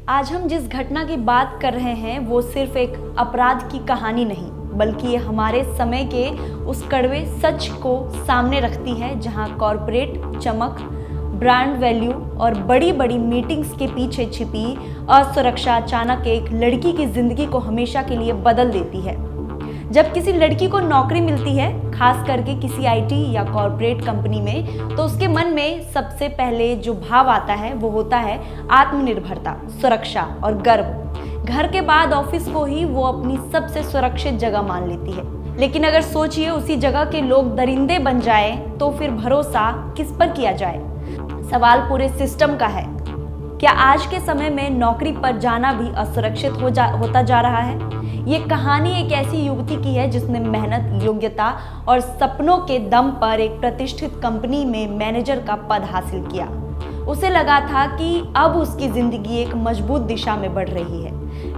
आज हम जिस घटना की बात कर रहे हैं वो सिर्फ एक अपराध की कहानी नहीं, बल्कि ये हमारे समय के उस कड़वे सच को सामने रखती है जहां कॉरपोरेट चमक, ब्रांड वैल्यू और बड़ी बड़ी मीटिंग्स के पीछे छिपी असुरक्षा अचानक एक लड़की की जिंदगी को हमेशा के लिए बदल देती है। जब किसी लड़की को नौकरी मिलती है, खास करके किसी आईटी या कॉरपोरेट कंपनी में, तो उसके मन में सबसे पहले जो भाव आता है वो होता है आत्मनिर्भरता, सुरक्षा और गर्व। घर के बाद ऑफिस को ही वो अपनी सबसे सुरक्षित जगह मान लेती है। लेकिन अगर सोचिए उसी जगह के लोग दरिंदे बन जाए तो फिर भरोसा किस पर किया जाए? सवाल पूरे सिस्टम का है। क्या आज के समय में नौकरी पर जाना भी असुरक्षित होता जा रहा है? ये कहानी एक ऐसी युवती की है जिसने मेहनत, योग्यता और सपनों के दम पर एक प्रतिष्ठित कंपनी में मैनेजर का पद हासिल किया। उसे लगा था कि अब उसकी जिंदगी एक मजबूत दिशा में बढ़ रही है,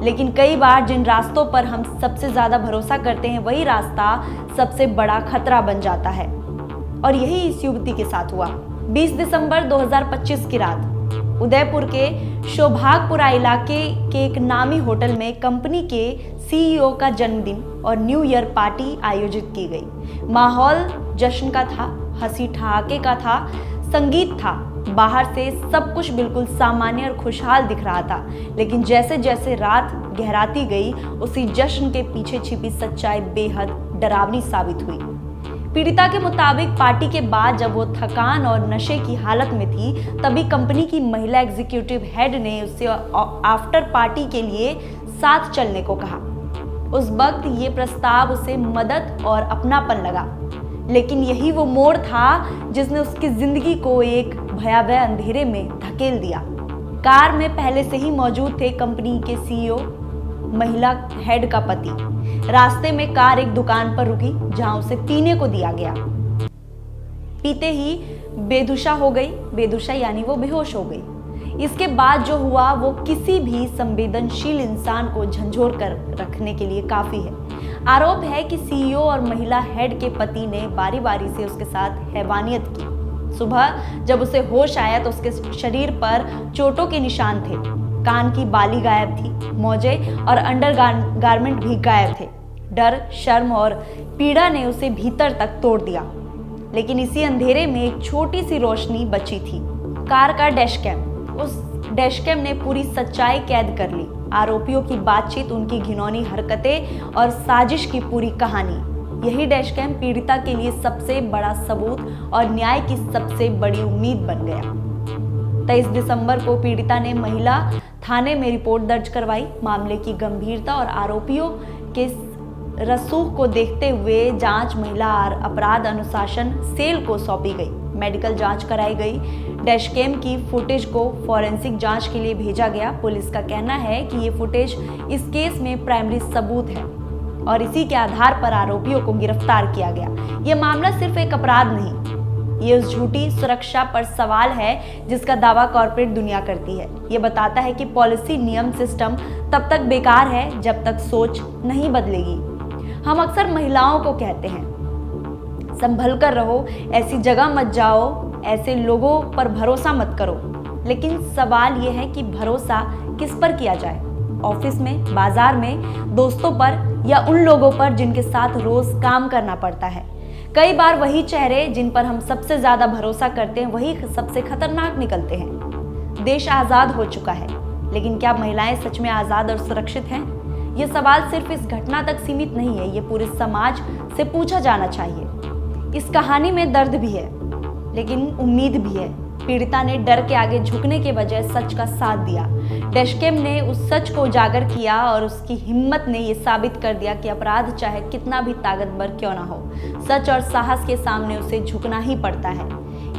लेकिन कई बार जिन रास्तों पर हम सबसे ज्यादा भरोसा करते हैं वही रास्ता सबसे बड़ा खतरा बन जाता है। और यही इस युवती के साथ हुआ। 20 दिसंबर 2025 की रात उदयपुर के शोभागपुरा इलाके के एक नामी होटल में कंपनी के सीईओ का जन्मदिन और न्यू ईयर पार्टी आयोजित की गई। माहौल जश्न का था, हंसी ठहाके का था, संगीत था। बाहर से सब कुछ बिल्कुल सामान्य और खुशहाल दिख रहा था, लेकिन जैसे जैसे रात गहराती गई उसी जश्न के पीछे छिपी सच्चाई बेहद डरावनी साबित हुई। पीड़िता के मुताबिक पार्टी के बाद जब वो थकान और नशे की हालत में थी, तभी कंपनी की महिला एग्जीक्यूटिव हेड ने उससे आफ्टर पार्टी के लिए साथ चलने को कहा। उस वक्त ये प्रस्ताव उसे मदद और अपनापन लगा, लेकिन यही वो मोड़ था जिसने उसकी जिंदगी को एक भयावह अंधेरे में धकेल दिया। कार में पहले से ही मौजूद थे कंपनी के सीईओ, महिला हेड का पति। रास्ते में कार एक दुकान पर रुकी जहां उसे पीने को दिया गया। पीते ही बेदुशा हो गई। बेदुशा यानी वो बेहोश हो गई। इसके बाद जो हुआ वो किसी भी संवेदनशील इंसान को झंझोर कर रखने के लिए काफी है। आरोप है कि सीईओ और महिला हेड के पति ने बारी बारी से उसके साथ हैवानियत की। सुबह जब उसे होश आया तो उसके शरीर पर चोटों के निशान थे, कान की बाली गायब थी, मोजे और अंडर गारमेंट भी गायब थे। डर, शर्म और पीड़ा ने उसे भीतर तक तोड़ दिया। लेकिन इसी अंधेरे में एक छोटी सी रोशनी बची थी, कार का डैशकैम। उस डैशकैम ने पूरी सच्चाई कैद कर ली। आरोपियों की बातचीत, उनकी घिनौनी हरकतें और साजिश की पूरी कहानी। यही डैशकैम पीड़िता के लिए सबसे बड़ा सबूत और न्याय की सबसे बड़ी उम्मीद बन गया। 23 दिसंबर को पीड़िता ने महिला थाने में रिपोर्ट दर्ज करवाई। मामले की गंभीरता और आरोपियों के रसूख को देखते हुए जांच महिला अपराध अनुशासन सेल को सौंपी गई। मेडिकल जांच कराई गई। डैशकैम की फुटेज को फॉरेंसिक जांच के लिए भेजा गया। पुलिस का कहना है कि ये फुटेज इस केस में प्राइमरी सबूत है और इसी के आधार पर आरोपियों को गिरफ्तार किया गया। ये मामला सिर्फ एक अपराध नहीं, ये उस झूठी सुरक्षा पर सवाल है जिसका दावा कॉर्पोरेट दुनिया करती है। ये बताता है कि पॉलिसी, नियम, सिस्टम तब तक बेकार है जब तक सोच नहीं बदलेगी। हम अक्सर महिलाओं को कहते हैं, संभल कर रहो, ऐसी जगह मत जाओ, ऐसे लोगों पर भरोसा मत करो। लेकिन सवाल यह है कि भरोसा किस पर किया जाए? ऑफिस में, बाजार में, दोस्तों पर या उन लोगों पर जिनके साथ रोज काम करना पड़ता है? कई बार वही चेहरे जिन पर हम सबसे ज्यादा भरोसा करते हैं वही सबसे खतरनाक निकलते हैं। देश आजाद हो चुका है, लेकिन क्या महिलाएं सच में आजाद और सुरक्षित हैं? ये सवाल सिर्फ इस घटना तक सीमित नहीं है, ये पूरे समाज से पूछा जाना चाहिए। इस कहानी में दर्द भी है, लेकिन उम्मीद भी है। पीड़िता ने डर के आगे झुकने के बजाय सच का साथ दिया। डैशकैम ने उस सच को उजागर किया और उसकी हिम्मत ने यह साबित कर दिया कि अपराध चाहे कितना भी ताकतवर क्यों ना हो, सच और साहस के सामने उसे झुकना ही पड़ता है।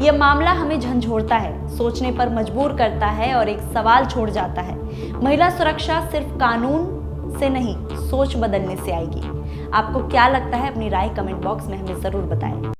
यह मामला हमें झंझोड़ता है, सोचने पर मजबूर करता है और एक सवाल छोड़ जाता है। महिला सुरक्षा सिर्फ कानून से नहीं, सोच बदलने से आएगी। आपको क्या लगता है? अपनी राय कमेंट बॉक्स में हमें जरूर बताएं।